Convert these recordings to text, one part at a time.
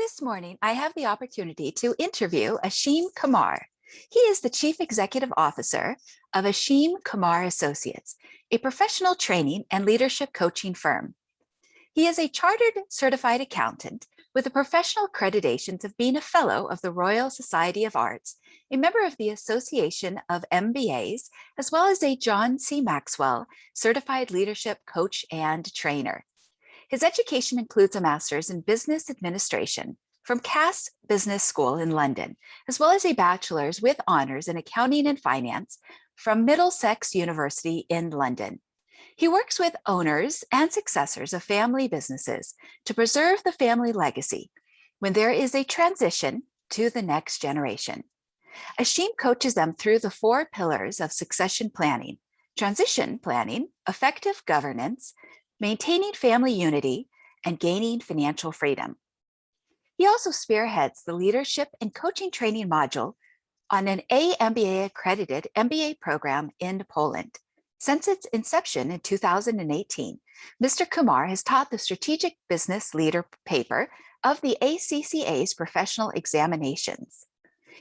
This morning, I have the opportunity to interview Ashim Kumar. He is the Chief Executive Officer of Ashim Kumar Associates, a professional training and leadership coaching firm. He is a chartered certified accountant with the professional accreditations of being a Fellow of the Royal Society of Arts, a member of the Association of MBAs, as well as a John C. Maxwell certified leadership coach and trainer. His education includes a master's in business administration from Cass Business School in London, as well as a bachelor's with honors in accounting and finance from Middlesex University in London. He works with owners and successors of family businesses to preserve the family legacy when there is a transition to the next generation. Ashim coaches them through the 4 pillars of succession planning: transition planning, effective governance, maintaining family unity, and gaining financial freedom. He also spearheads the leadership and coaching training module on an AMBA accredited MBA program in Poland. Since its inception in 2018, Mr. Kumar has taught the Strategic Business Leader paper of the ACCA's professional examinations.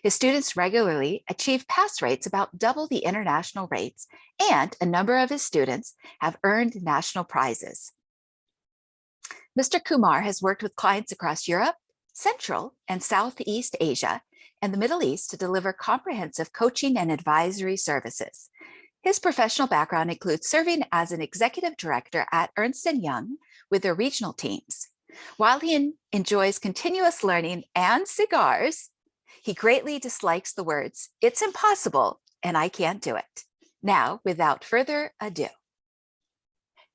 His students regularly achieve pass rates about double the international rates, and a number of his students have earned national prizes. Mr. Kumar has worked with clients across Europe, Central and Southeast Asia, and the Middle East to deliver comprehensive coaching and advisory services. His professional background includes serving as an executive director at Ernst & Young with their regional teams. While he enjoys continuous learning and cigars, he greatly dislikes the words, "It's impossible," and "I can't do it." Now, without further ado.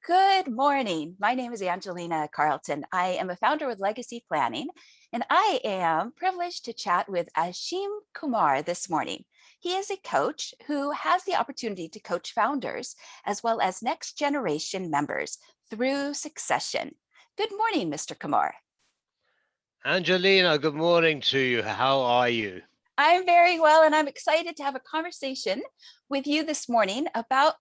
Good morning. My name is Angelina Carleton. I am a founder with Legacy Planning, and I am privileged to chat with Ashim Kumar this morning. He is a coach who has the opportunity to coach founders as well as next generation members through succession. Good morning, Mr. Kumar. Angelina, good morning to you. How are you? I'm very well, and I'm excited to have a conversation with you this morning about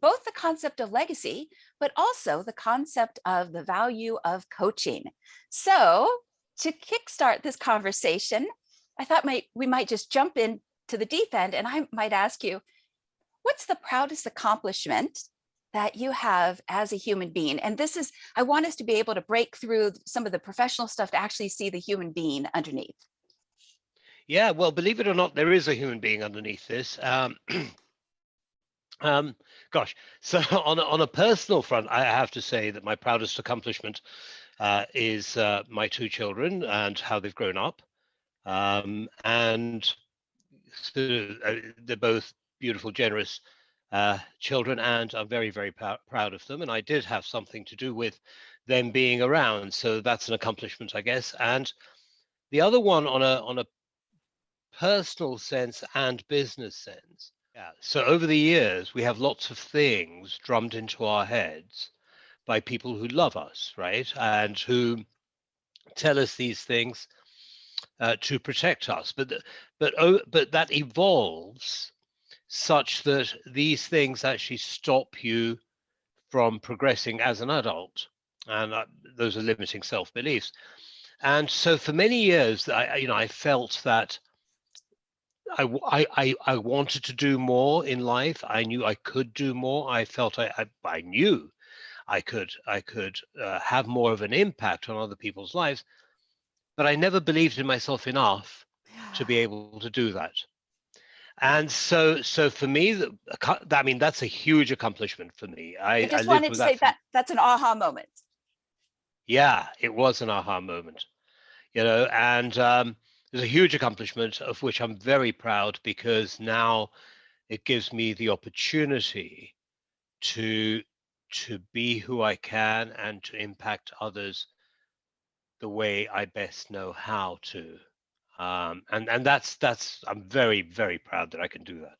both the concept of legacy, but also the concept of the value of coaching. So to kickstart this conversation, I thought we might just jump into the deep end, and I might ask you, what's the proudest accomplishment that you have as a human being? And this is, I want us to be able to break through some of the professional stuff to actually see the human being underneath. Yeah, well, believe it or not, there is a human being underneath this. Gosh, so on a personal front, I have to say that my proudest accomplishment is my 2 children and how they've grown up. And so, they're both beautiful, generous children, and I'm very, very proud of them. And I did have something to do with them being around, so that's an accomplishment, I guess. And the other one on a personal sense and business sense. Yeah. So over the years, we have lots of things drummed into our heads by people who love us, right? And who tell us these things to protect us. But that evolves such that these things actually stop you from progressing as an adult, and those are limiting self-beliefs. And so for many years, I felt that I wanted to do more in life. I knew I could do more. I felt I knew I could have more of an impact on other people's lives, but I never believed in myself enough to be able to do that. And so for me, I mean, that's a huge accomplishment for me. I just wanted to say that's an aha moment. Yeah, it was an aha moment, and it's a huge accomplishment of which I'm very proud, because now it gives me the opportunity to be who I can and to impact others the way I best know how to. And that's I'm very, very proud that I can do that.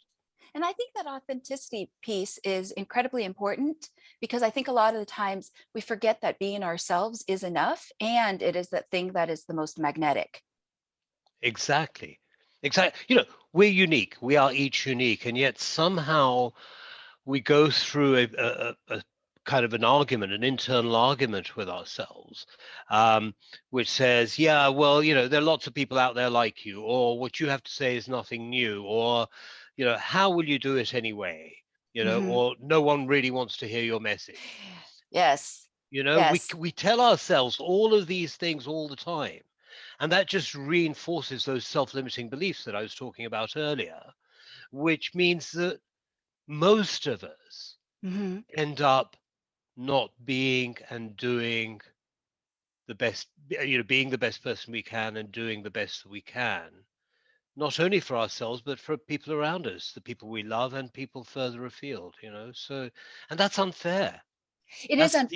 And I think that authenticity piece is incredibly important, because I think a lot of the times we forget that being ourselves is enough, and it is that thing that is the most magnetic. Exactly. We're unique. We are each unique, and yet somehow we go through a kind of an argument, an internal argument with ourselves, which says, yeah, well, there are lots of people out there like you, or what you have to say is nothing new, or, how will you do it anyway? Hmm. Or no one really wants to hear your message. Yes. We Yes. we tell ourselves all of these things all the time, and that just reinforces those self-limiting beliefs that I was talking about earlier, which means that most of us Hmm. end up not being and doing the best, being the best person we can and doing the best that we can, not only for ourselves, but for people around us, the people we love and people further afield, so, and that's unfair. It is. That's,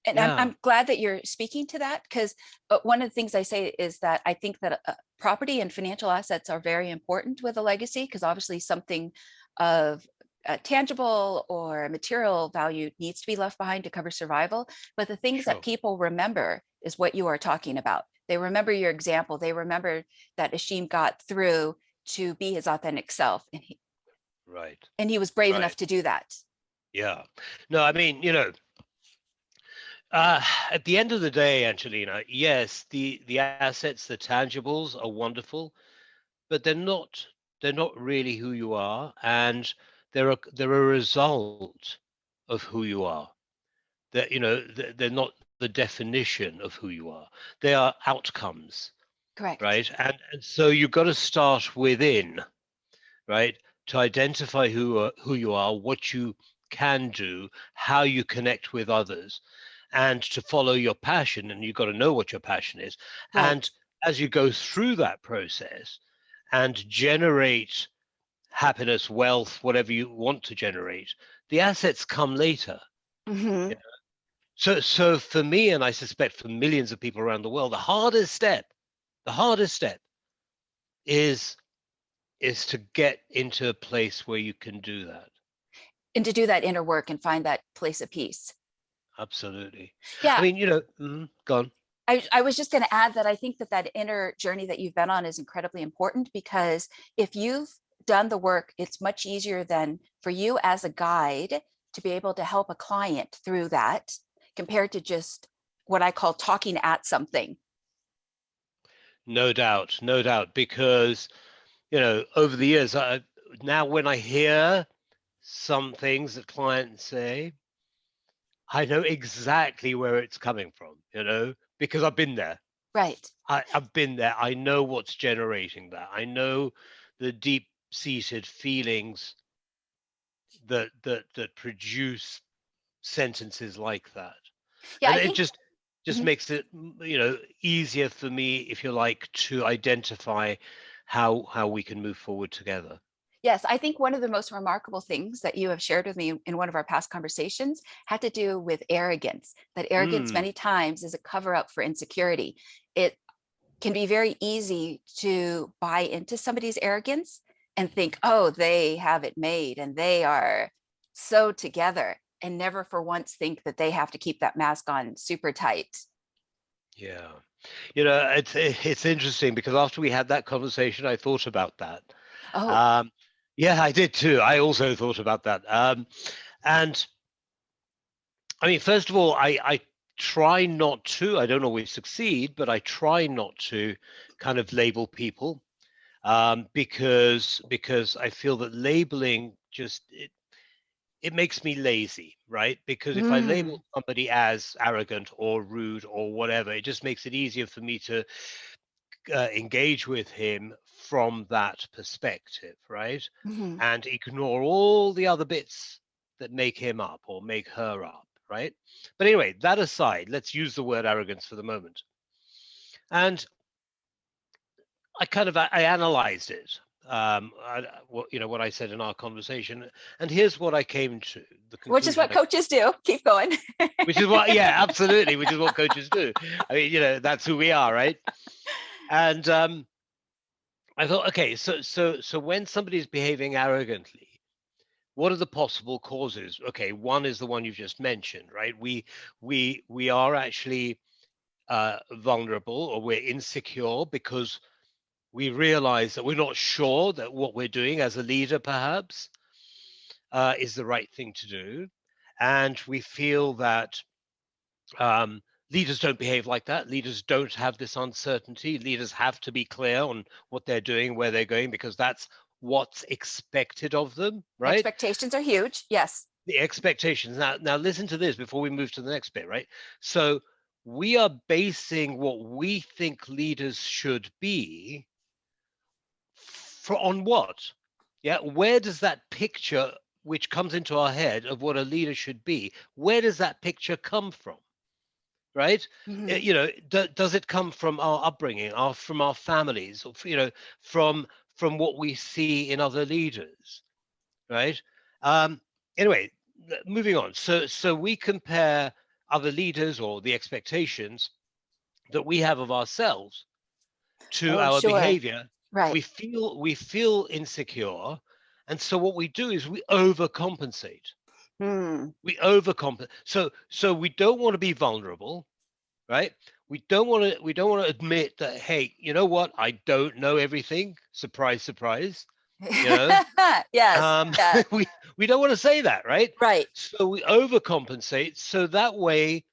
And yeah, I'm glad that you're speaking to that, because one of the things I say is that I think that property and financial assets are very important with a legacy, because obviously something of tangible or material value needs to be left behind to cover survival. But the things that sure. people remember is what you are talking about. They remember your example. They remember that Ashim got through to be his authentic self, Right, and he was brave enough right. to do that. Yeah. No, I mean, at the end of the day, Angelina, yes, the assets, the tangibles are wonderful, but they're not really who you are, and they're a result of who you are. They're not the definition of who you are. They are outcomes, Correct. right? And so you've got to start within, right? To identify who you are, what you can do, how you connect with others, and to follow your passion. And you've got to know what your passion is. Right. And as you go through that process and generate happiness, wealth, whatever you want to generate, the assets come later. Hmm. Yeah. So for me, and I suspect for millions of people around the world, the hardest step is to get into a place where you can do that. And to do that inner work and find that place of peace. Absolutely. I Yeah, mean, go on. I was just going to add that I think that that inner journey that you've been on is incredibly important, because if you've done the work, it's much easier than for you as a guide to be able to help a client through that, compared to just what I call talking at something. No doubt, no doubt, because over the years, now when I hear some things that clients say, I know exactly where it's coming from. Because I've been there. Right. I've been there. I know what's generating that. I know the deep-seated feelings that produce sentences like that. Yeah, And I it think. just Mhm. makes it, easier for me, if you like, to identify how we can move forward together. Yes, I think one of the most remarkable things that you have shared with me in one of our past conversations had to do with arrogance. That arrogance Mm, many times is a cover up for insecurity. It can be very easy to buy into somebody's arrogance and think, oh, they have it made and they are so together, and never for once think that they have to keep that mask on super tight. yeah. It's interesting because after we had that conversation, I thought about that. Oh, Um, yeah, I did too. I also thought about that. And I mean, first of all, I try not to. I don't always succeed, but I try not to kind of label people, because I feel that labeling just it makes me lazy, right? Because if I label mm, somebody as arrogant or rude or whatever, it just makes it easier for me to engage with him from that perspective, right? mhm. And ignore all the other bits that make him up or make her up, right? But anyway, that aside, let's use the word arrogance for the moment. And I analyzed it. What I said in our conversation, and here's what I came to the Which is conclusion. what coaches do. Keep going. Which is what, yeah, absolutely, which is what coaches do. I mean, that's who we are, right? And I thought, okay, so when somebody's behaving arrogantly, what are the possible causes? Okay, one is the one you've just mentioned, right? We are actually vulnerable, or we're insecure because we realize that we're not sure that what we're doing as a leader, perhaps, is the right thing to do. and we feel that leaders don't behave like that. Leaders don't have this uncertainty. Leaders have to be clear on what they're doing, where they're going, because that's what's expected of them, right? Expectations are huge. Yes. The expectations. Now listen to this before we move to the next bit, right? So we are basing what we think leaders should be on what? Yeah, where does that picture which comes into our head of what a leader should be, where does that picture come from? Right? Mm-hmm. You know, does it come from our upbringing, from our families, or from what we see in other leaders, right? Um, anyway, moving on. So we compare other leaders or the expectations that we have of ourselves to Oh, our sure. behavior. Right. We feel insecure, and so what we do is we overcompensate. Hmm. We overcompensate. So we don't want to be vulnerable, right? We don't want to admit that, hey, you know what? I don't know everything. Surprise, surprise. You know, Yes. um, Yeah. we don't want to say that, right? Right. So we overcompensate. So that way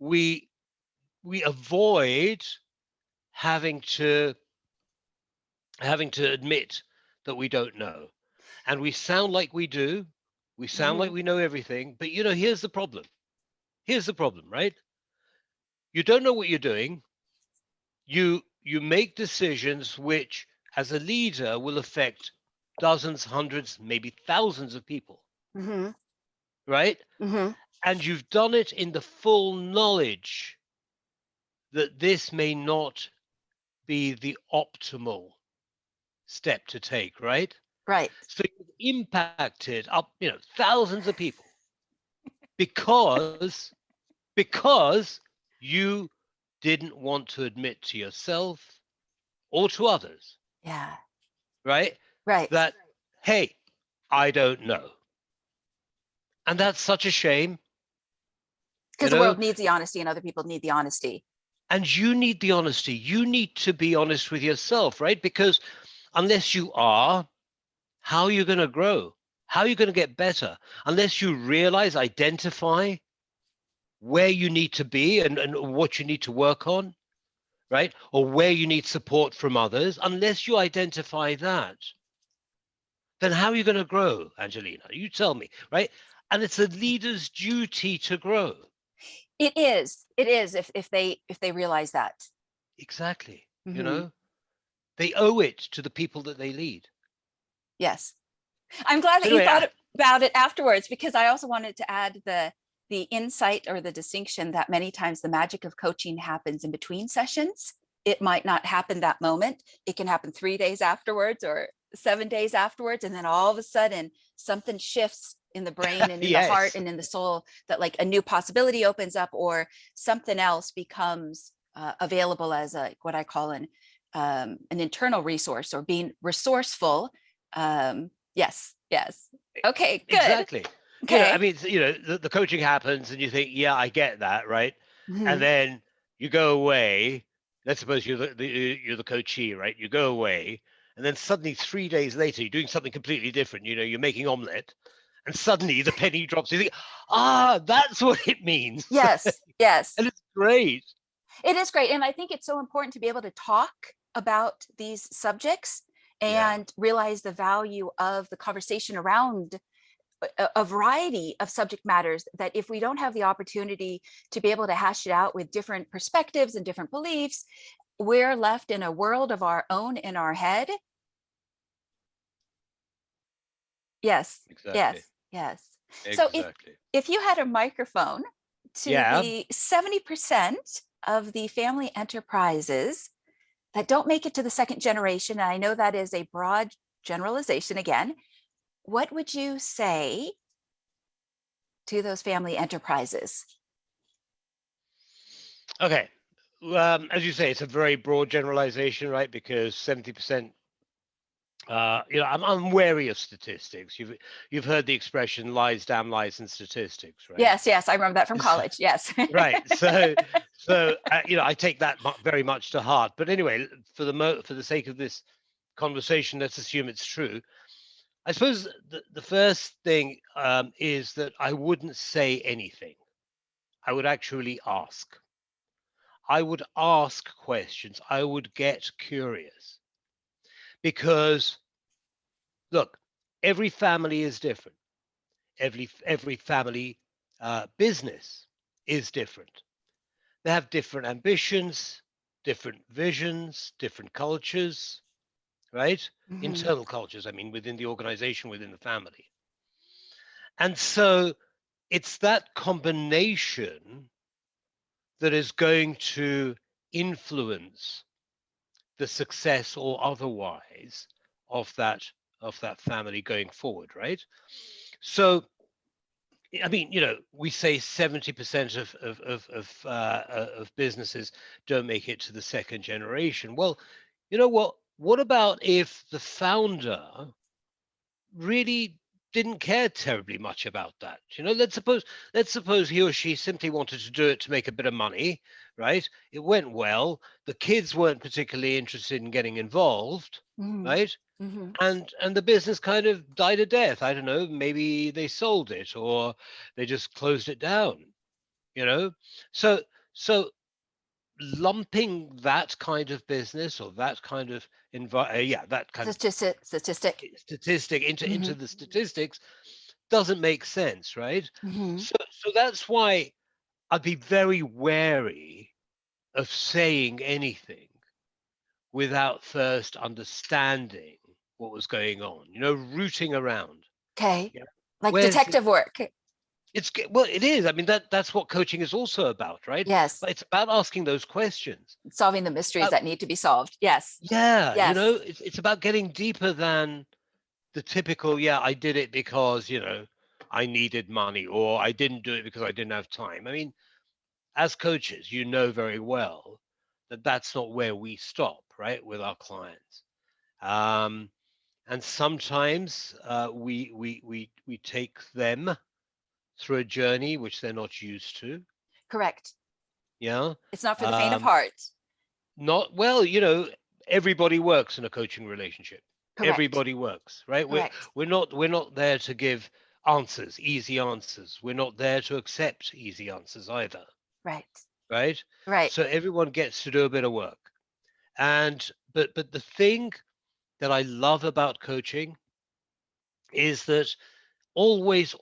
we we avoid having to having to admit that we don't know, and we sound like we do. We sound Mm-hmm. like we know everything. But here's the problem. Here's the problem, right? You don't know what you're doing. You make decisions which, as a leader, will affect dozens, hundreds, maybe thousands of people, Mm-hmm. right? Mm-hmm. And you've done it in the full knowledge that this may not be the optimal step to take, right? Right. So you've impacted up, thousands of people because you didn't want to admit to yourself or to others, Yeah. right? Right. That, hey, I don't know. And that's such a shame, Because you the know, world needs the honesty and other people need the honesty. and you need the honesty. You need to be honest with yourself, right? Because unless you are, how are you going to grow? How are you going to get better? Unless you realize, identify where you need to be and what you need to work on, right? Or where you need support from others, unless you identify that, then how are you going to grow, Angelina? You tell me, right? And it's a leader's duty to grow. It is. It is if they realize that. Exactly. Mm-hmm. They owe it to the people that they lead. Yes. I'm glad So that you anyway, thought about it afterwards, because I also wanted to add the insight or the distinction that many times the magic of coaching happens in between sessions. It might not happen that moment. It can happen 3 days afterwards or 7 days afterwards. And then all of a sudden something shifts in the brain and in the heart yes, and in the soul, that like a new possibility opens up or something else becomes available as what I call an internal resource or being resourceful. Yes, yes. Okay, good. exactly. I Okay. mean, the coaching happens and you think, yeah, I get that, right? And Mhm. then you go away. Let's suppose you're the coachee, right? You go away, and then suddenly 3 days later, you're doing something completely different. You're making omelette, and suddenly the penny drops. You think, that's what it means, Yes, yes. and it's great. It is great. And I think it's so important to be able to talk about these subjects Yeah, and realize the value of the conversation around a variety of subject matters, that if we don't have the opportunity to be able to hash it out with different perspectives and different beliefs, we're left in a world of our own in our head. Yes, exactly, yes, yes. So exactly. if you had a microphone to Yeah. the 70% of the family enterprises that don't make it to the second generation, and I know that is a broad generalization again, what would you say to those family enterprises? Okay. As you say, it's a very broad generalization, right? Because 70%. I'm wary of statistics. You've heard the expression "lies, damn lies, and statistics," right? Yes, yes, I remember that from It's- college. Yes. right. So I take that very much to heart. But anyway, for the sake of this conversation, let's assume it's true. I suppose the first thing is that I wouldn't say anything. I would actually ask. I would ask questions. I would get curious because, look, every family is different. Every family business is different. They have different ambitions, different visions, different cultures, right? Mhm. Internal cultures, I mean, within the organization, within the family. And so it's that combination that is going to influence the success or otherwise of that family going forward, right? So I mean, we say 70% of businesses don't make it to the second generation. Well, you know what? What about if the founder really didn't care terribly much about that? Let's suppose he or she simply wanted to do it to make a bit of money, right? It went well. The kids weren't particularly interested in getting involved, Mhm. right? Mhm. And the business kind of died a death. I don't know, maybe they sold it or they just closed it down, you know? So so lumping that kind of business or that kind of that kind of Statistic. statistic into Mhm. the statistics doesn't make sense, right? Mhm. So that's why I'd be very wary of saying anything without first understanding what was going on, rooting around. Okay. Yeah. Like Where's detective work. well, it is. I mean, that's what coaching is also about, right? Yes. But it's about asking those questions. Solving the mysteries Uh, that need to be solved. Yes. yeah, Yes. it's about getting deeper than the typical, yeah, I did it because, I needed money or I didn't do it because I didn't have time. I mean, as coaches, you know very well that that's not where we stop, right, with our clients. Um, and sometimes we take them through a journey which they're not used to. Correct. Yeah. It's not for the faint of Um, heart. not well, everybody works in a coaching relationship. Correct. Everybody works, right? We're Correct. we're not we're not there to give answers, easy answers. We're not there to accept easy answers either, Right. right? Right. So everyone gets to do a bit of work. And but the thing that I love about coaching is that always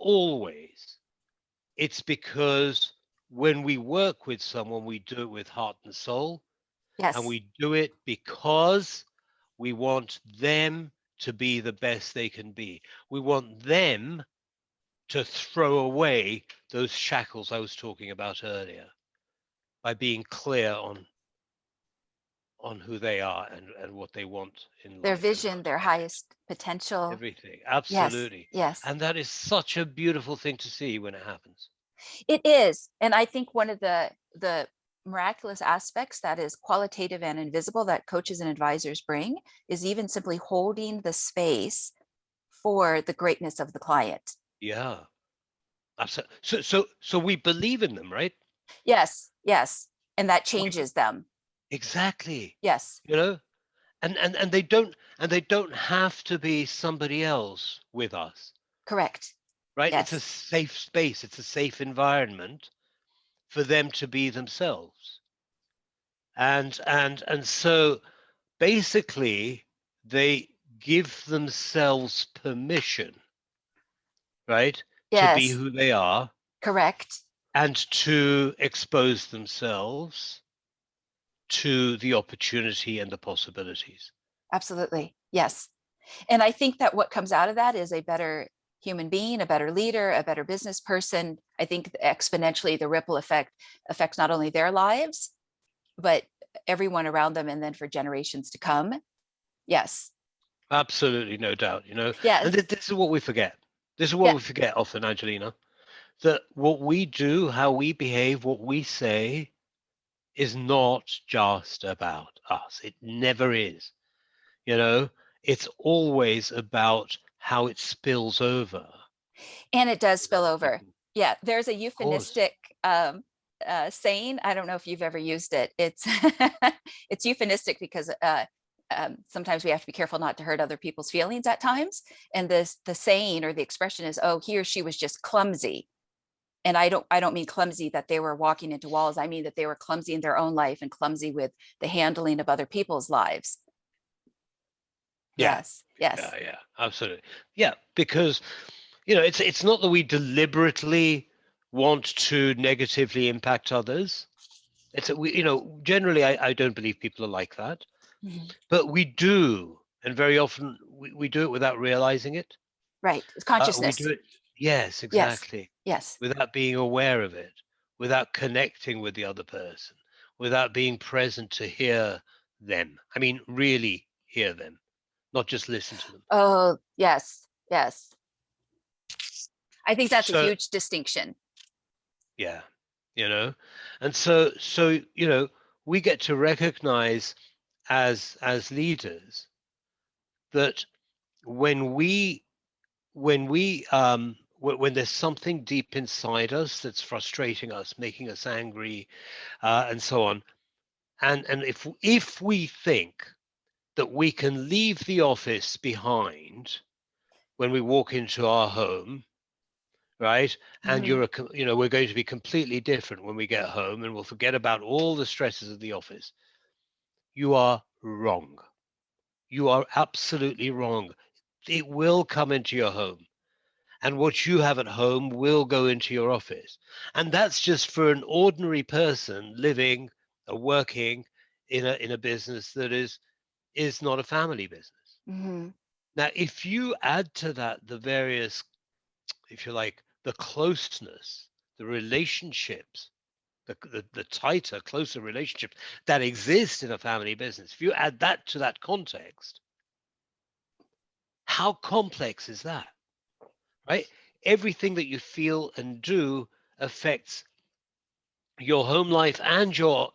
it's because when we work with someone, we do it with heart and soul, and Yes. we do it because we want them to be the best they can be. We want them to throw away those shackles I was talking about earlier by being clear on who they are and what they want in Their life and how vision, to their get it. highest potential. Everything. Yes. Absolutely. Yes. And that is such a beautiful thing to see when it happens. It is. And I think one of the miraculous aspects that is qualitative and invisible that coaches and advisors bring is even simply holding the space for the greatness of the client. Yeah. Absolutely. So we believe in them, right? Yes. Yes. And that We changes them. exactly. Yes. You know, and they don't have to be somebody else with us, Correct. right? It's a Yes. safe space, it's a safe environment for them to be themselves. And so basically they give themselves permission, right, to be Yes. who they are Correct. and to expose themselves to the opportunity and the possibilities. Absolutely. Yes. And I think that what comes out of that is a better human being, a better leader, a better business person. I think exponentially the ripple effect affects not only their lives, but everyone around them and then for generations to come. Yes. Absolutely, no doubt, and Yes. this is what we forget. This is what Yeah. we forget often, Angelina, that what we do, how we behave, what we say is not just about us. It never is. You know, it's always about how it spills over And it does to spill other over. people. Yeah. There's a Of course. euphemistic saying. I don't know if you've ever used it. It's it's euphemistic because sometimes we have to be careful not to hurt other people's feelings at times. And the saying or the expression is, oh, he or she was just clumsy. And I don't mean clumsy that they were walking into walls. I mean that they were clumsy in their own life and clumsy with the handling of other people's lives. Yeah. Yes, yes. Yeah, absolutely. Yeah, because it's not that we deliberately want to negatively impact others. It's that we, generally I don't believe people are like that, Mhm. but we do, and very often we do it without realizing it. Right. It's We consciousness. do it, yes, Yes, exactly, yes. without being aware of it, without connecting with the other person, without being present to hear them. I mean, really hear them, not just listen to them. Oh, yes, yes. I think that's a So huge distinction. yeah, you know, and so we get to recognize as leaders that when when there's something deep inside us that's frustrating us, making us angry, and so on, and if we think that we can leave the office behind when we walk into our home, right? And Mhm. we're going to be completely different when we get home, and we'll forget about all the stresses of the office. You are wrong. You are absolutely wrong. It will come into your home, and what you have at home will go into your office. And that's just for an ordinary person living or working in a business that is not a family business. Mhm. Now, if you add to that the various, if you like, the closeness, the relationships, the tighter, closer relationships that exist in a family business, if you add that to that context, how complex is that? Right? Everything that you feel and do affects your home life and your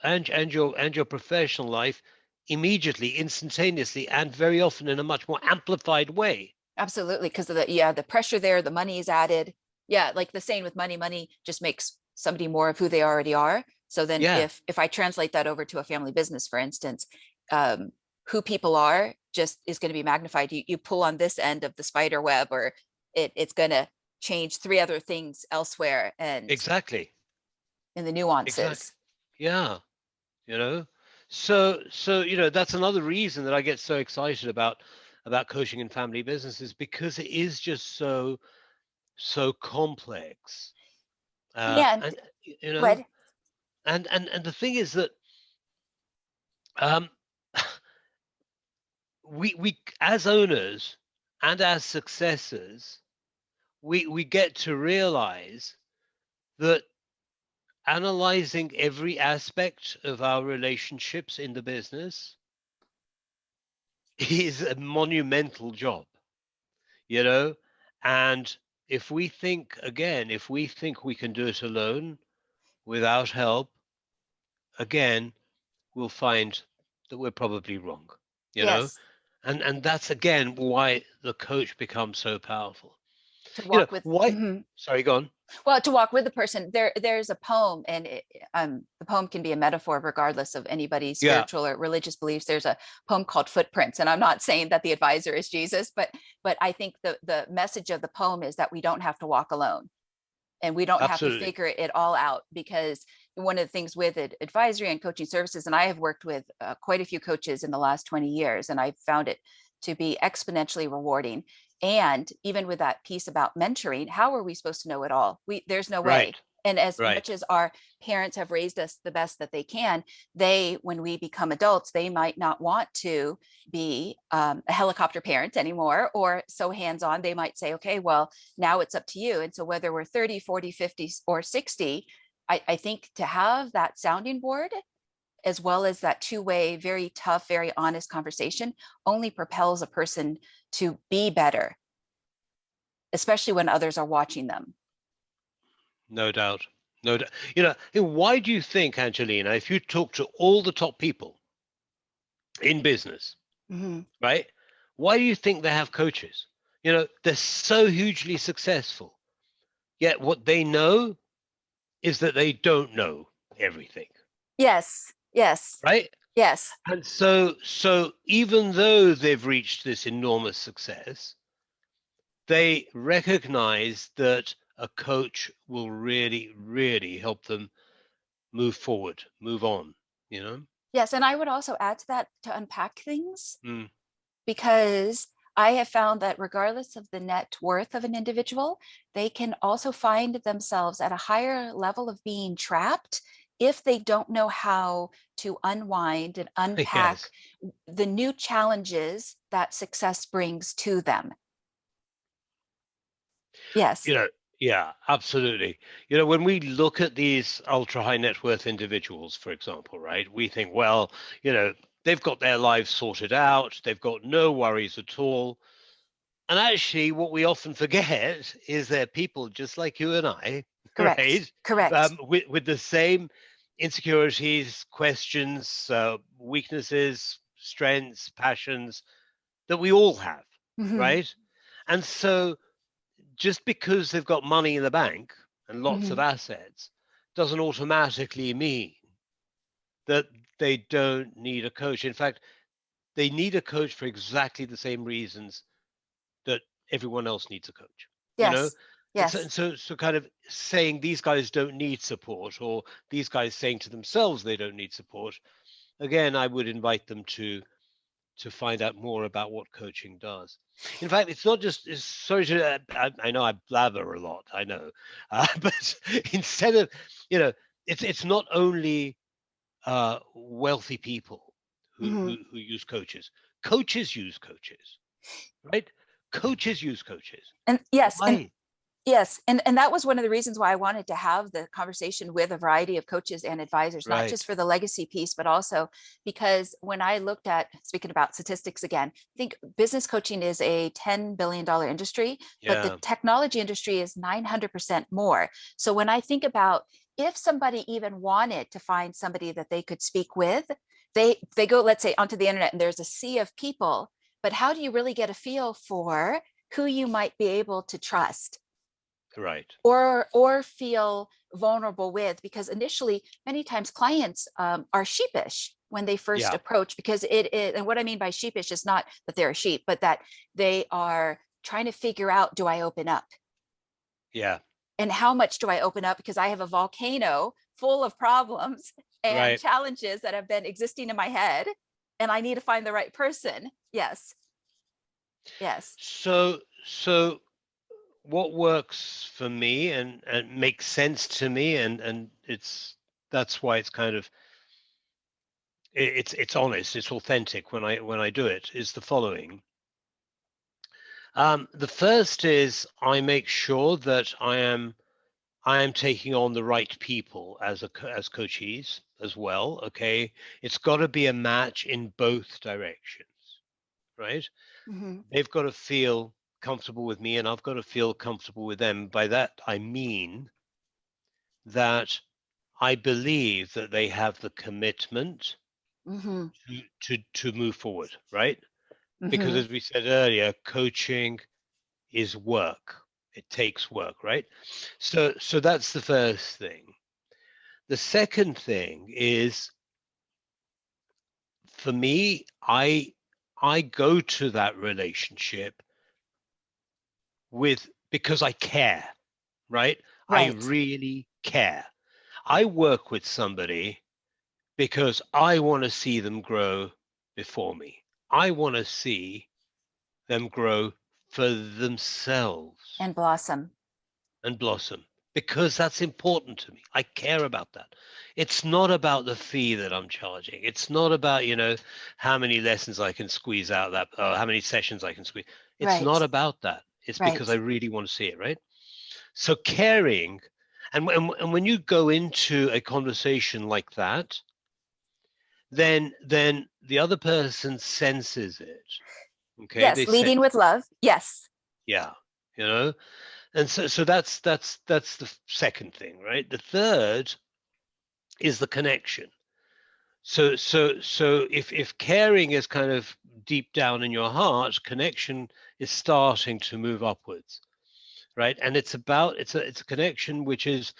professional life immediately, instantaneously, and very often in a much more amplified way. Absolutely, because of the pressure there, the money is added. Yeah, like the saying with money, money just makes somebody more of who they already are. So then Yeah, if I translate that over to a family business, for instance, um, who people are just is going to be magnified. You pull on this end of the spider web, or it's going to change three other things elsewhere, and exactly. in the Exactly. nuances. Yeah, you know. So that's another reason that I get so excited about coaching in family businesses, because it is just so complex. Yeah, and And you know, what? and the thing is that um we as owners and as successors, we get to realize that analyzing every aspect of our relationships in the business is a monumental job, you know? And if we think we can do it alone without help, again, we'll find that we're probably wrong, you know? Yes, And that's again why the coach becomes so powerful. to walk with. Why? Mhm. Sorry, go on. Well, to walk with the person, there's a poem, and the poem can be a metaphor regardless of anybody's Yeah, spiritual or religious beliefs. There's a poem called Footprints, and I'm not saying that the advisor is Jesus, but I think the message of the poem is that we don't have to walk alone, and we don't have to absolutely. figure it all out. Because one of the things with advisory and coaching services, and I have worked with quite a few coaches in the last 20 years, and I've found it to be exponentially rewarding. And even with that piece about mentoring, how are we supposed to know it all? There's no way. Right, And as much right. as our parents have raised us the best that they can, when we become adults, they might not want to be a helicopter parent anymore, or so hands-on. They might say, okay, well, now it's up to you. And so whether we're 30, 40, 50, or 60, I think to have that sounding board, as well as that two-way, very tough, very honest conversation, only propels a person to be better, especially when others are watching them. No doubt. No doubt. Why do you think, Angelina, if you talk to all the top people in business, Mhm. right? Why do you think they have coaches? They're so hugely successful, yet what they know is that they don't know everything, Yes, yes, right? Yes. And so even though they've reached this enormous success, they recognize that a coach will really, really help them move forward, move on, you know? Yes. And I would also add to that to unpack things, Mm. because I have found that regardless of the net worth of an individual, they can also find themselves at a higher level of being trapped if they don't know how to unwind and unpack Yes. the new challenges that success brings to them. You Yes. know, yeah, absolutely. You know, when we look at these ultra high net worth individuals, for example, right, we think, well, they've got their lives sorted out, they've got no worries at all. And actually, what we often forget is they're people just like you and I, Correct. right? Correct. With the same insecurities, questions, weaknesses, strengths, passions that we all have, Hmm. right? And so just because they've got money in the bank and lots of Hmm. assets doesn't automatically mean that they don't need a coach. In fact, they need a coach for exactly the same reasons that everyone else needs a coach, you know? Yes. And so, Yes. and so, so kind of saying these guys don't need support, or these guys saying to themselves they don't need support. Again, I would invite them to find out more about what coaching does. In fact, it's not just. Sorry to. I know I blabber a lot. I know, but instead of, you know, it's not only wealthy people who, Hmm. who who use coaches. Coaches use coaches, right? Coaches use coaches. And yes, and Why? yes, and that was one of the reasons why I wanted to have the conversation with a variety of coaches and advisors, not Right. just for the legacy piece, but also because when I looked at, speaking about statistics again, I think business coaching is a $10 billion industry, but the Yeah. technology industry is 900% more. So when I think about if somebody even wanted to find somebody that they could speak with, they go, let's say, onto the internet and there's a sea of people, but how do you really get a feel for who you might be able to trust Right. or feel vulnerable with? Because initially many times clients are sheepish when they first Yeah. approach, because and what I mean by sheepish is not that they're a sheep, but that they are trying to figure out, do I open up, Yeah. and how much do I open up, because I have a volcano full of problems and Right. challenges that have been existing in my head, and I need to find the right person. Yes. Yes. So what works for me and makes sense to me, and that's why it's kind of it's honest, it's authentic when I do it, is the following. The first is I make sure that I am taking on the right people as coachees as well. Okay, it's got to be a match in both directions, right? Hmm. They've got to feel comfortable with me, and I've got to feel comfortable with them. By that I mean that I believe that they have the commitment Hmm. to move forward, right? Because Hmm. as we said earlier, coaching is work. It takes work, right? So that's the first thing. The second thing is, for me, I go to that relationship with because I care, right? I Right. really care. I work with somebody because I want to see them grow before me. I want to see them grow for themselves And blossom. and blossom because that's important to me. I care about that. It's not about the fee that I'm charging. It's not about, how many lessons I can squeeze out that, how many sessions I can squeeze. It's not Right. about that. It's because I Right. really want to see it, right? So caring, and when you go into a conversation like that, then the other person senses it. Okay, they Yes. sense Leading with it. love. Yes. Yeah, you know, and so that's the second thing, right? The third is the connection. So if caring is kind of deep down in your heart, connection is starting to move upwards, right? And it's a connection which is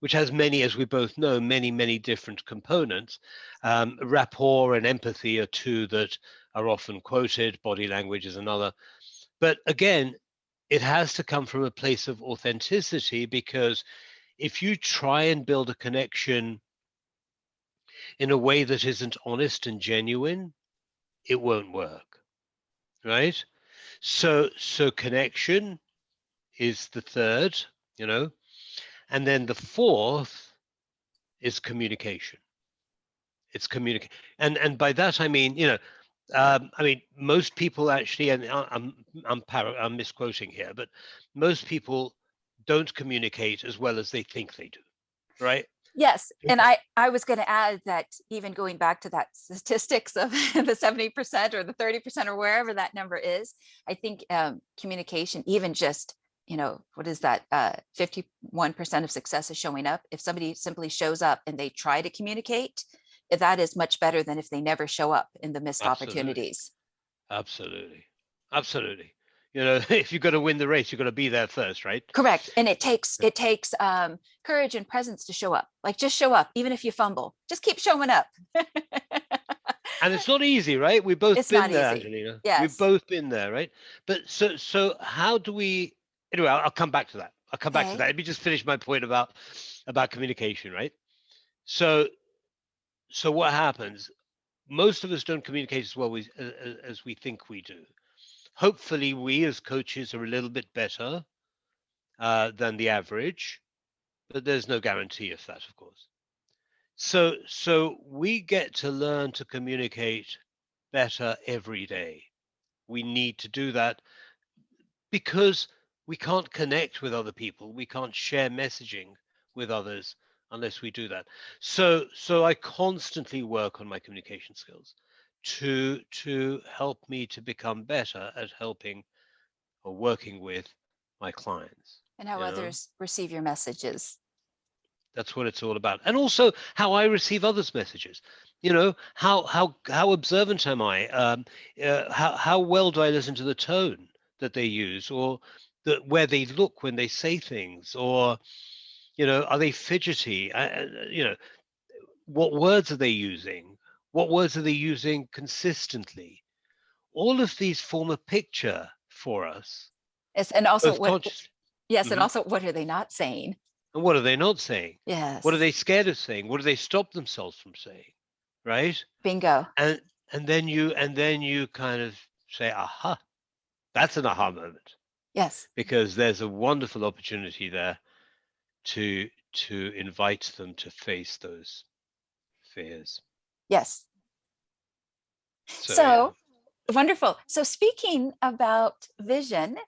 which has many, as we both know, many different components. Rapport and empathy are two that are often quoted. Body language is another. But again, it has to come from a place of authenticity, because if you try and build a connection in a way that isn't honest and genuine, it won't work, right? So connection is the third, and then the fourth is communication. It's communicate, and by that I mean, most people actually, and I'm misquoting here, but most people don't communicate as well as they think they do, right? Yes. And I was going to add that, even going back to that statistics of the 70% or the 30% or wherever that number is, I think communication, even just, what is that? 51% of success is showing up. If somebody simply shows up and they try to communicate, that is much better than if they never show up in the missed Absolutely. opportunities. Absolutely. If you're going to win the race, you're going to be there first, right? Correct. And it takes courage and presence to show up. Like, just show up, even if you fumble. Just keep showing up. And it's not easy, right? We've both It's been not there, easy. Angelina. We've Yes. both been there, right? But so how do we? Anyway, I'll come back to that. Okay. Let me just finish my point about communication, right? So what happens? Most of us don't communicate as well as we think we do. Hopefully, we as coaches are a little bit better than the average, but there's no guarantee of that, of course. So we get to learn to communicate better every day. We need to do that because we can't connect with other people. We can't share messaging with others unless we do that. So I constantly work on my communication skills to help me to become better at helping or working with my clients. And how others receive your messages. That's what it's all about. And also how I receive others' messages. How observant am I? How well do I listen to the tone that they use, or where they look when they say things, or are they fidgety? What words are they using? What words are they using consistently? All of these form a picture for us, Yes. And also both what, consciously. yes. And Mhm. also, what are they not saying? And what are they not saying? What are Yes. they scared of saying? What do they stop themselves from saying? Right? Bingo. And then you kind of say, aha, that's an aha moment. Yes. Because there's a wonderful opportunity there to invite them to face those fears. Yes. So So wonderful. So speaking about vision,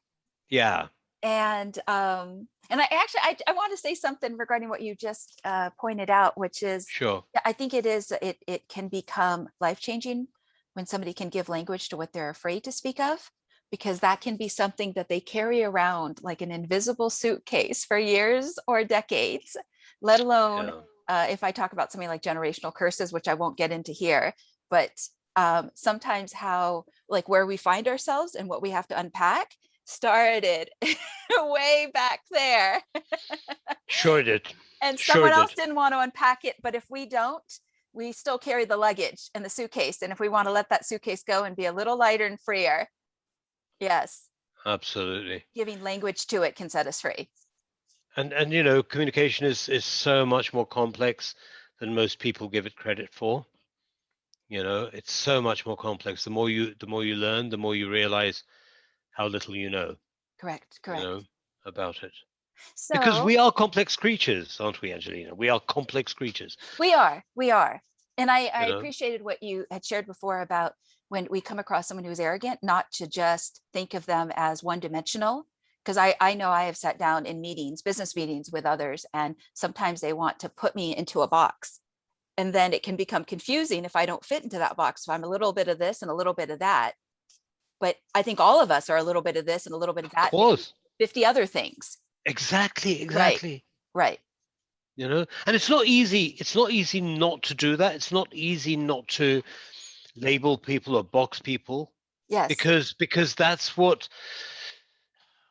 yeah. and I want to say something regarding what you just pointed out, which is, Sure. I think it can become life-changing when somebody can give language to what they're afraid to speak of, because that can be something that they carry around like an invisible suitcase for years or decades, let alone if I talk about something like generational curses, which I won't get into here, but sometimes how, like, where we find ourselves and what we have to unpack started way back there. Sure did. And Sure someone did. else didn't want to unpack it, but if we don't, we still carry the luggage and the suitcase. And if we want to let that suitcase go and be a little lighter and freer, yes, Absolutely. giving language to it can set us free. And communication is so much more complex than most people give it credit for. It's so much more complex. The more you learn, the more you realize how little you know. Correct. About it. Because So we are complex creatures, aren't we, Angelina? We are complex creatures. we are. And I You know, appreciated what you had shared before about when we come across someone who's arrogant, not to just think of them as one dimensional. Because I know I have sat down in meetings, business meetings with others, and sometimes they want to put me into a box. And then it can become confusing if I don't fit into that box. So I'm a little bit of this and a little bit of that. But I think all of us are a little bit of this and a little bit of of that, maybe course. 50 other things. Exactly. Right. Right. And it's not easy. It's not easy not to do that. It's not easy not to label people or box people, Yes. because that's what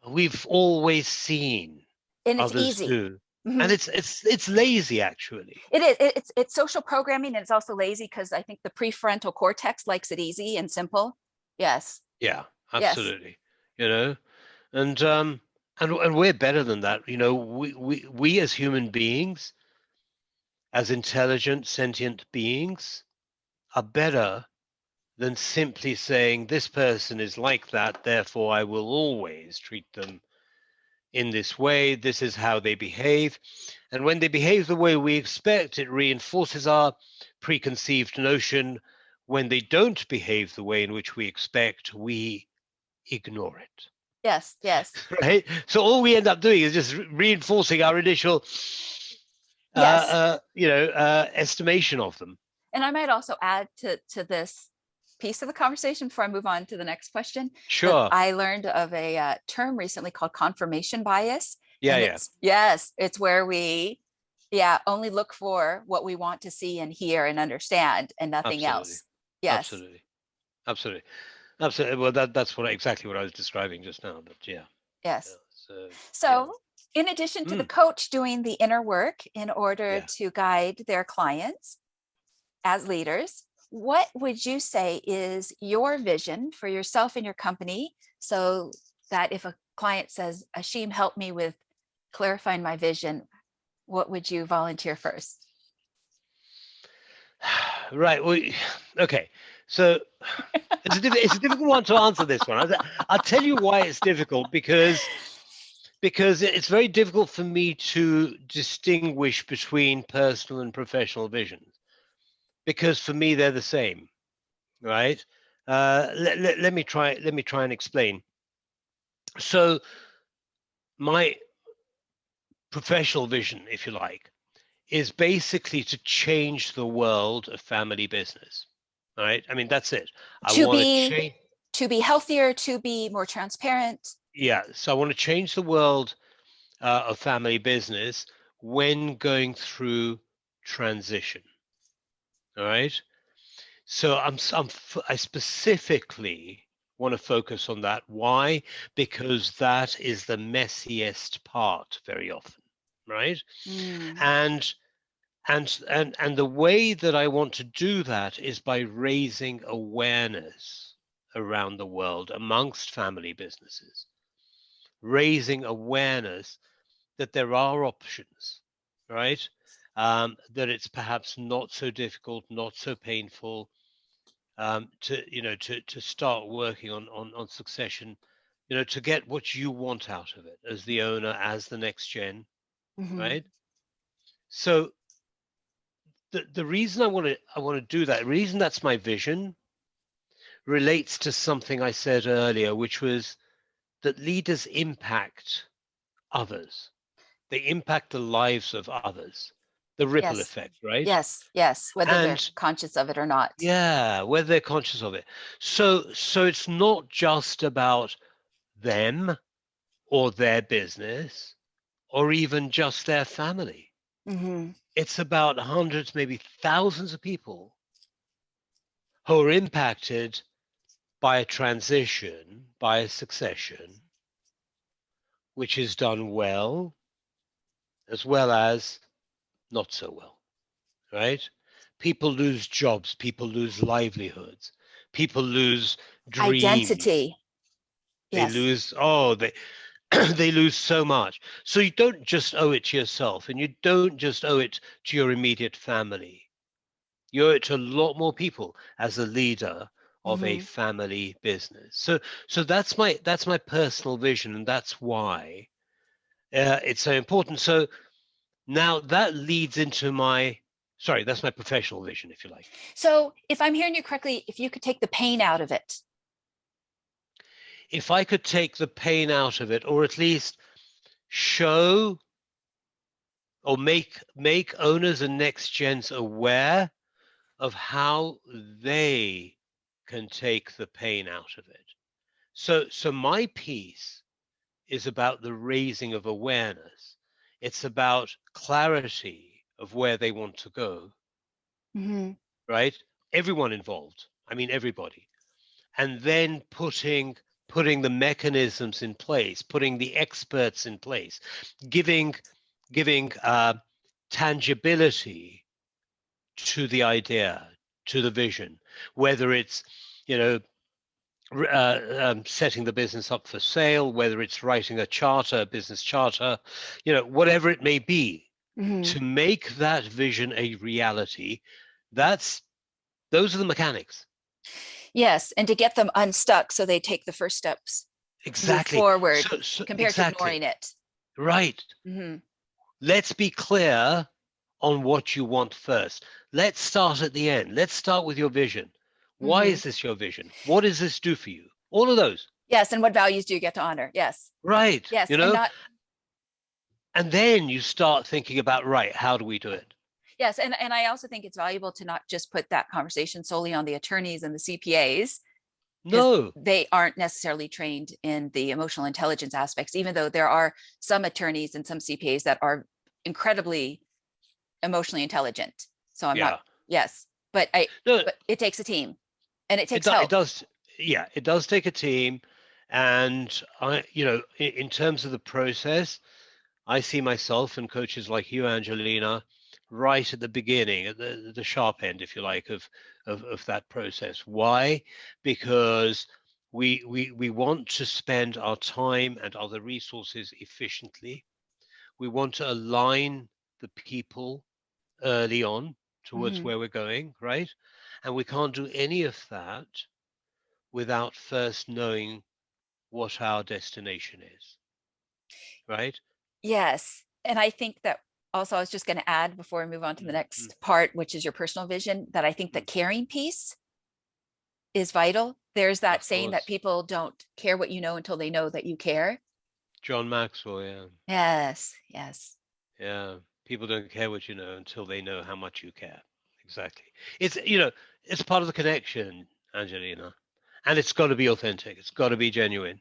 we've always seen And it's others easy. do. And it's lazy, actually. It is. It's social programming, and it's also lazy because I think the prefrontal cortex likes it easy and simple. Yes. Yeah, Yes. absolutely. You know, and we're better than that. You know, we as human beings, as intelligent, sentient beings, are better than simply saying this person is like that, therefore I will always treat them in this way. This is how they behave. And when they behave the way we expect, it reinforces our preconceived notion. When they don't behave the way in which we expect, we ignore it. Yes. Yes. Right? So all we end up doing is just reinforcing our initial, Yes. estimation of them. And I might also add to this piece of the conversation before I move on to the next question that Sure. I learned of a term recently called confirmation bias. Yeah, And yeah. it's where we, yeah, only look for what we want to see and hear and understand and nothing Absolutely. else. Yes. Absolutely. Absolutely. Absolutely. Well, that's exactly what I was describing just now. But yeah. Yeah. Yes. So yeah. So, in addition to the Mm, coach doing the inner work in order yeah. to guide their clients as leaders, what would you say is your vision for yourself and your company so that if a client says, Ashim, help me with clarifying my vision, what would you volunteer first? Right. Well, okay. So it's a difficult one to answer this one. I'll tell you why it's difficult because it's very difficult for me to distinguish between personal and professional visions because for me they're the same, right? Let me try and explain. So my professional vision, if you like, is basically to change the world of family business. All right. I mean, that's it. I To want to be change. to be healthier, to be more transparent. Yeah. So I want to change the world of family business when going through transition. All right. So I specifically want to focus on that. Why? Because that is the messiest part very often, right? Mm, And and the way that I want to do that is by raising awareness around the world amongst family businesses, raising awareness that there are options, right? That it's perhaps not so difficult, not so painful, to start working on succession, to get what you want out of it as the owner, as the next gen, mhm. right? So the reason I want to do that, the reason that's my vision, relates to something I said earlier, which was that leaders impact others. They impact the lives of others, the ripple Yes. effect, right? Yes. Yes. Whether they're And conscious of it or not. yeah, whether they're conscious of it. So it's not just about them or their business or even just their family. Mhm. It's about hundreds, maybe thousands of people who are impacted by a transition, by a succession, which is done well as not so well, right? People lose jobs, people lose livelihoods, people lose dreams. Identity. They Yes. lose, oh, they they lose so much. So you don't just owe it to yourself, and you don't just owe it to your immediate family. You owe it to a lot more people as a leader of a Mhm. family business. So that's my personal vision, and that's why it's so important. So now that leads into that's my professional vision, if you like. So, if I'm hearing you correctly, if you could take the pain out of it. If I could take the pain out of it, or at least show or make owners and next gens aware of how they can take the pain out of it. So my piece is about the raising of awareness. It's about clarity of where they want to go, Mhm. right? Everyone involved. I mean everybody. And then putting the mechanisms in place, putting the experts in place, giving giving tangibility to the idea, to the vision, whether it's, you know, setting the business up for sale, whether it's writing a charter, business charter, you know, whatever it may be, Mhm. to make that vision a reality. Those are the mechanics. Yes, and to get them unstuck so they take the first steps to move Exactly. forward So compared to exactly. ignoring it. Right. Mhm. Let's be clear on what you want first. Let's start at the end. Let's start with your vision. Why Mhm. is this your vision? What does this do for you? All of those. Yes, and what values do you get to honor? Yes. Right. Yes, You and know, not and then you start thinking about, right, how do we do it? yes, and I also think it's valuable to not just put that conversation solely on the attorneys and the CPAs because No. they aren't necessarily trained in the emotional intelligence aspects, even though there are some attorneys and some CPAs that are incredibly emotionally intelligent. So I'm not, Yeah. yes, but I, No, but it takes a team and it it takes does. It help. does. Yeah, it does take a team, and in terms of the process, I see myself and coaches like you, Angelina, right at the beginning, at the sharp end, if you like, of that process. Why? Because we want to spend our time and other resources efficiently. We want to align the people early on towards Mhm. where we're going, right? And we can't do any of that without first knowing what our destination is, right? Yes. And I think that also I was just going to add before we move on to the Mm, mm, next part, which is your personal vision, that I think the mm. caring piece is vital. There's that Of saying that course. people don't care what you know until they know that you care. John Maxwell, yeah. Yes, yes. Yeah. People don't care what you know until they know how much you care. Exactly. It's, it's part of the connection, Angelina. And it's got to be authentic. It's got to be genuine.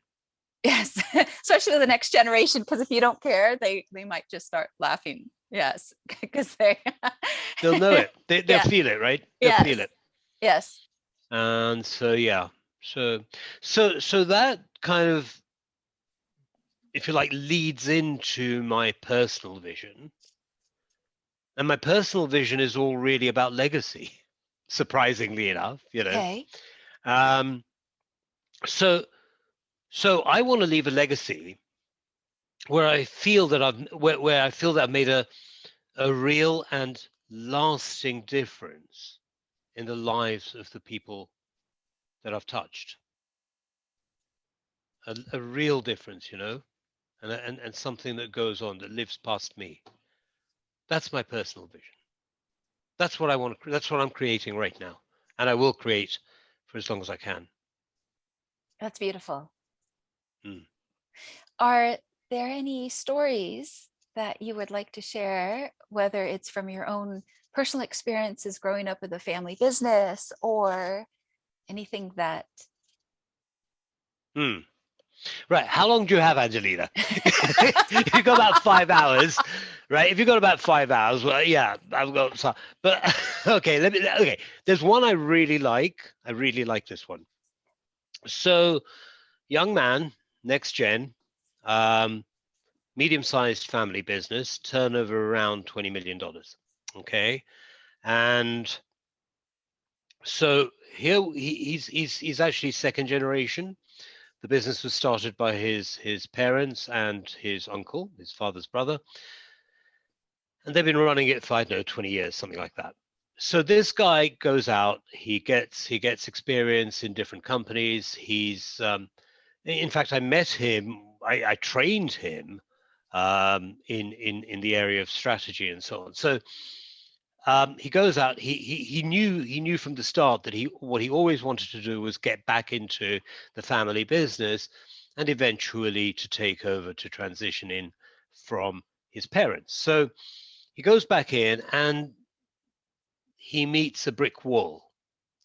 Yes, especially the next generation, because if you don't care, they might just start laughing. Yes, because they They'll know it. They'll yeah, feel it, right? They'll feel yes, it. yes. And so, yeah. So that kind of, if you like, leads into my personal vision. And my personal vision is all really about legacy, surprisingly enough. Okay. Um, so so I want to leave a legacy where I feel that where I feel that I've made a real and lasting difference in the lives of the people that I've touched. A real difference, and something that goes on that lives past me. That's my personal vision. That's what I want to. That's what I'm creating right now, and I will create for as long as I can. That's beautiful. Mm. Are there any stories that you would like to share, whether it's from your own personal experiences growing up with a family business or anything that Mm. Right. How long do you have, Angelina? If you've got about 5 hours, right? If you've got about 5 hours, well, yeah, I've got some. But okay, okay. There's one I really like. I really like this one. So, young man, next gen, um, medium-sized family business, turnover around $20 million. Okay, and so here he's actually second generation. The business was started by his parents and his uncle, his father's brother, and they've been running it for, I don't know, 20 years, something like that. So this guy goes out, he gets experience in different companies. In fact, I met him, I trained him in the area of strategy and so on. So he goes out. He knew from the start that what he always wanted to do was get back into the family business, and eventually to take over, to transition in from his parents. So he goes back in and he meets a brick wall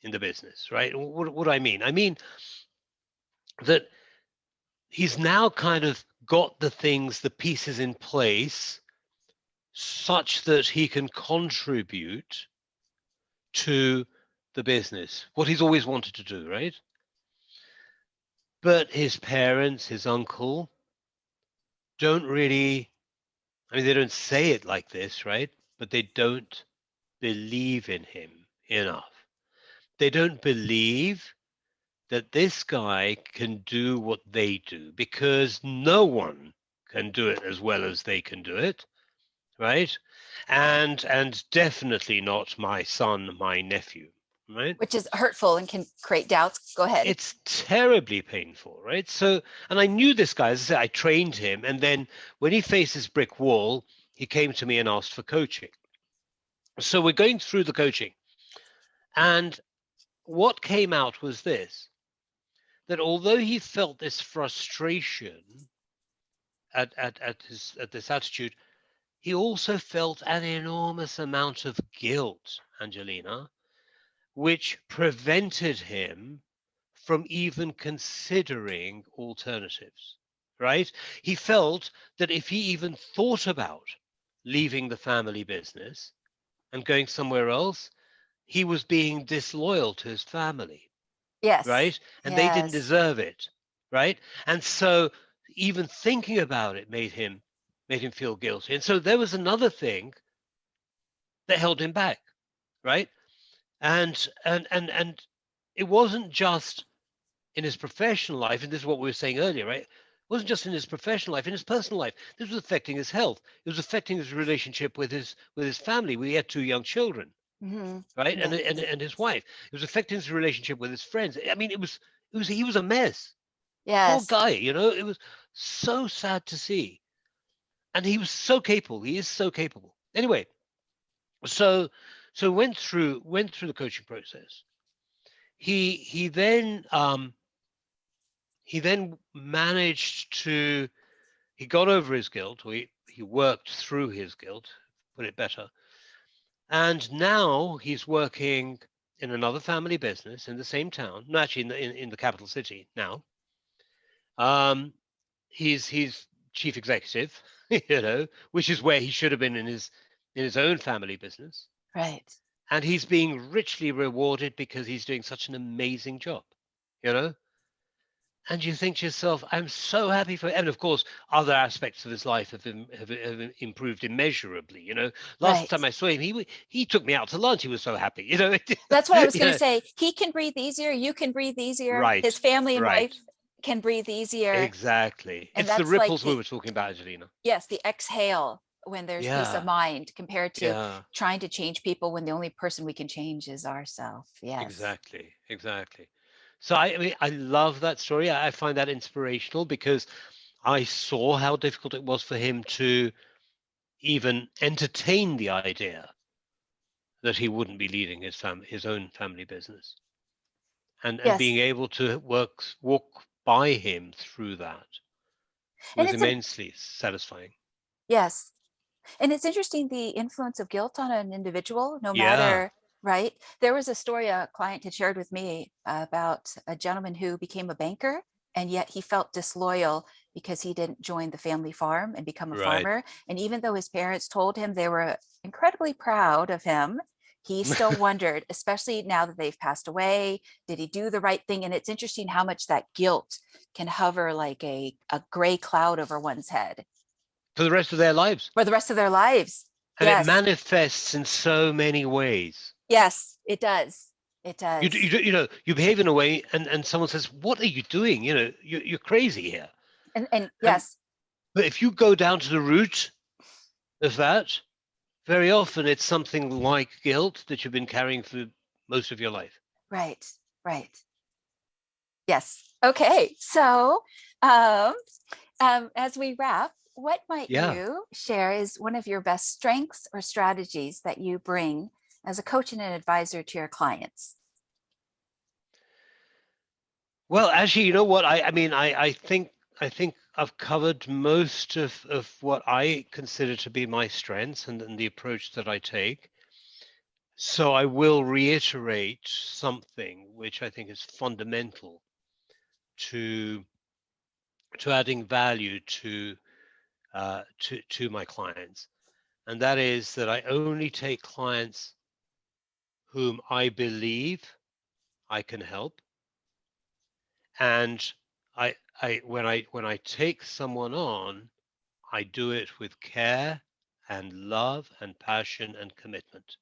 in the business, right? What do I mean? I mean that he's now kind of got the pieces in place such that he can contribute to the business, what he's always wanted to do, right? But his parents, his uncle, don't really I mean, they don't say it like this, right? But they don't believe in him enough. They don't believe that this guy can do what they do, because no one can do it as well as they can do it, right? And definitely not my son, my nephew, right? Which is hurtful and can create doubts. Go ahead. It's terribly painful, right? So, and I knew this guy, as I said, I trained him, and then when he faced this brick wall, he came to me and asked for coaching. So we're going through the coaching, and what came out was this: that although he felt this frustration at this attitude, he also felt an enormous amount of guilt, Angelina, which prevented him from even considering alternatives, right? He felt that if he even thought about leaving the family business and going somewhere else, he was being disloyal to his family, Yes. right? And they didn't Yes. deserve it, right? And so even thinking about it made him feel guilty. And so there was another thing that held him back, right? And it wasn't just in his professional life, and this is what we were saying earlier, right? It wasn't just in his professional life, in his personal life. This was affecting his health. It was affecting his relationship with his family. We had two young children, Hmm. right? Yes. And his wife. It was affecting his relationship with his friends. I mean, he was a mess. Poor Yes. guy, you know. It was so sad to see, and he was so capable. He is so capable. Anyway, so went through the coaching process. He then he then managed to he got over his guilt. He worked through his guilt, put it better, and now he's working in another family business in the same town. No, actually, in the capital city now. Um, he's chief executive, you know, which is where he should have been in his own family business, Right. and he's being richly rewarded because he's doing such an amazing job, you know. And you think to yourself, I'm so happy for him. And of course, other aspects of his life have improved immeasurably. You know, last Right. time I saw him, he took me out to lunch. He was so happy. You know, That's what I was you going to know, say. He can breathe easier. You can breathe easier. His right, family and right, wife can breathe easier. exactly. And It's the that's like ripples we the, were talking about, Angelina. yes, the exhale when there's peace of Yeah, mind compared to yeah, trying to change people when the only person we can change is ourselves. Yes. exactly, exactly. So I mean, I love that story. I find that inspirational because I saw how difficult it was for him to even entertain the idea that he wouldn't be leading his own family business, and being Yes. able to walk by him through that And was it's a, immensely satisfying. yes. And it's interesting the influence of guilt on an individual, no Yeah, matter, right? There was a story a client had shared with me about a gentleman who became a banker, and yet he felt disloyal because he didn't join the family farm and become a right. farmer. And even though his parents told him they were incredibly proud of him, he still wondered, especially now that they've passed away, did he do the right thing? And it's interesting how much that guilt can hover like a gray cloud over one's head For the rest of their lives, for the rest of their lives. and it Yes. manifests in so many ways. Yes, it does. It does. You know, you behave in a way, and someone says, "What are you doing? You know, you're crazy here." And And yes, but if you go down to the root of that, very often it's something like guilt that you've been carrying for most of your life. right, right. Yes. Okay. So, um, as we wrap, what might Yeah. you share is one of your best strengths or strategies that you bring as a coach and an advisor to your clients? Well, actually, you know what? I mean, I think I've covered most of what I consider to be my strengths and the approach that I take. So I will reiterate something which I think is fundamental to adding value to my clients, and that is that I only take clients whom I believe I can help, and I when I take someone on, I do it with care and love and passion and commitment.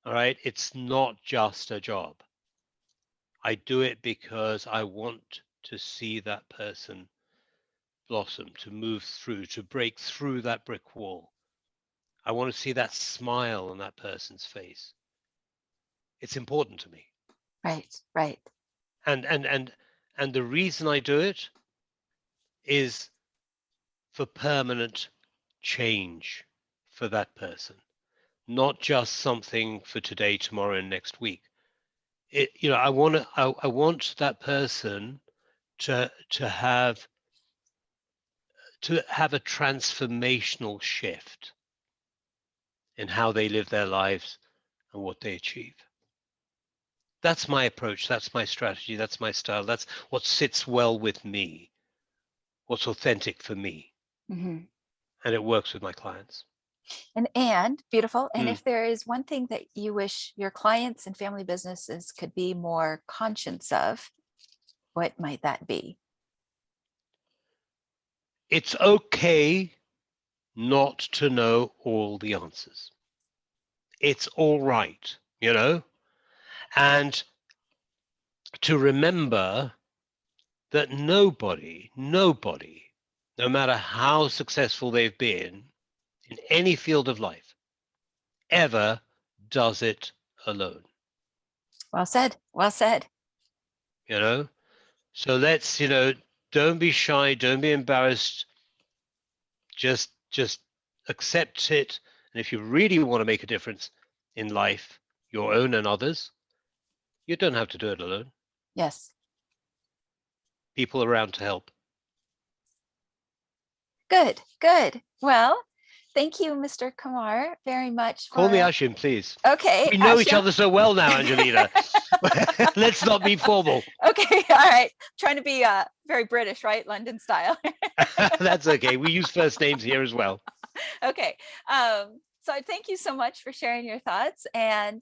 All right. It's not just a job. I do it because I want to see that person blossom, to move through, to break through that brick wall. I want to see that smile on that person's face. It's important to me. Right, right. And the reason I do it is for permanent change for that person, not just something for today, tomorrow, and next week. I want that person to have a transformational shift in how they live their lives and what they achieve. That's my approach. That's my strategy. That's my style. That's what sits well with me, what's authentic for me. Mhm. And it works with my clients. And beautiful. And Mm. if there is one thing that you wish your clients and family businesses could be more conscious of, what might that be? It's okay not to know all the answers. It's all right, and to remember that nobody, no matter how successful they've been in any field of life, ever does it alone. Well said. Well said. You know, so let's, don't be shy, don't be embarrassed. Just accept it. And if you really want to make a difference in life, your own and others, you don't have to do it alone. Yes. People around to help. Good. Good. Well, thank you, Mr. Kumar, very much Call me for. Ashim, please. Okay, We know each Ashim. other so well now, Angelina. Let's not be formal. Okay, all right. Trying to be very British, right? London style. That's okay. We use first names here as well. Okay. So thank you so much for sharing your thoughts, and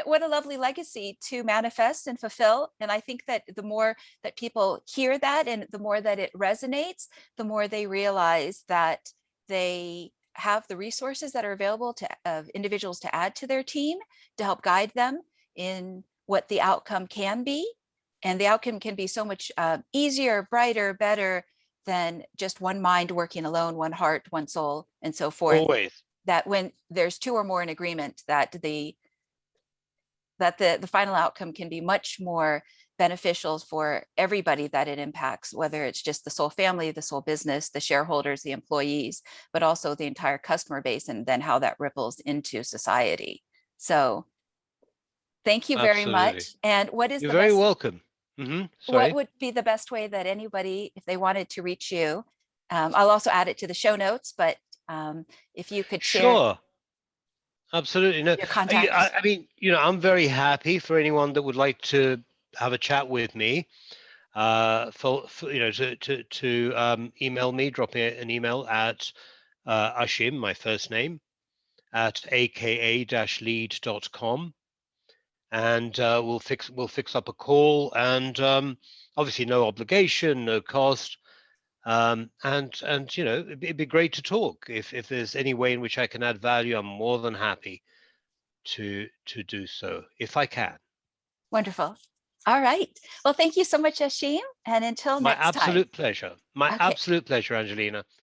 what a lovely legacy to manifest and fulfill. And I think that the more that people hear that and the more that it resonates, the more they realize that they have the resources that are available to individuals to add to their team to help guide them in what the outcome can be. And the outcome can be so much easier, brighter, better than just one mind working alone, one heart, one soul, and so forth. Always. That when there's two or more in agreement, that the final outcome can be much more beneficial for everybody that it impacts, whether it's just the soul family, the soul business, the shareholders, the employees, but also the entire customer base, and then how that ripples into society. So thank you very Absolutely. much. And You're very welcome. what Sorry. would be the best way that anybody, if they wanted to reach you, I'll also add it to the show notes, but if you could share Sure. Absolutely. No, your contact. I mean, I'm very happy for anyone that would like to have a chat with me. For to email me, drop me an email at Ashim, my first name, at aka-lead.com, and we'll fix up a call, and obviously no obligation, no cost. And it'd be great to talk. If there's any way in which I can add value, I'm more than happy to do so if I can. Wonderful. All right. Well, thank you so much, Ashim. And until My next time. absolute pleasure. My Okay. absolute pleasure, Angelina.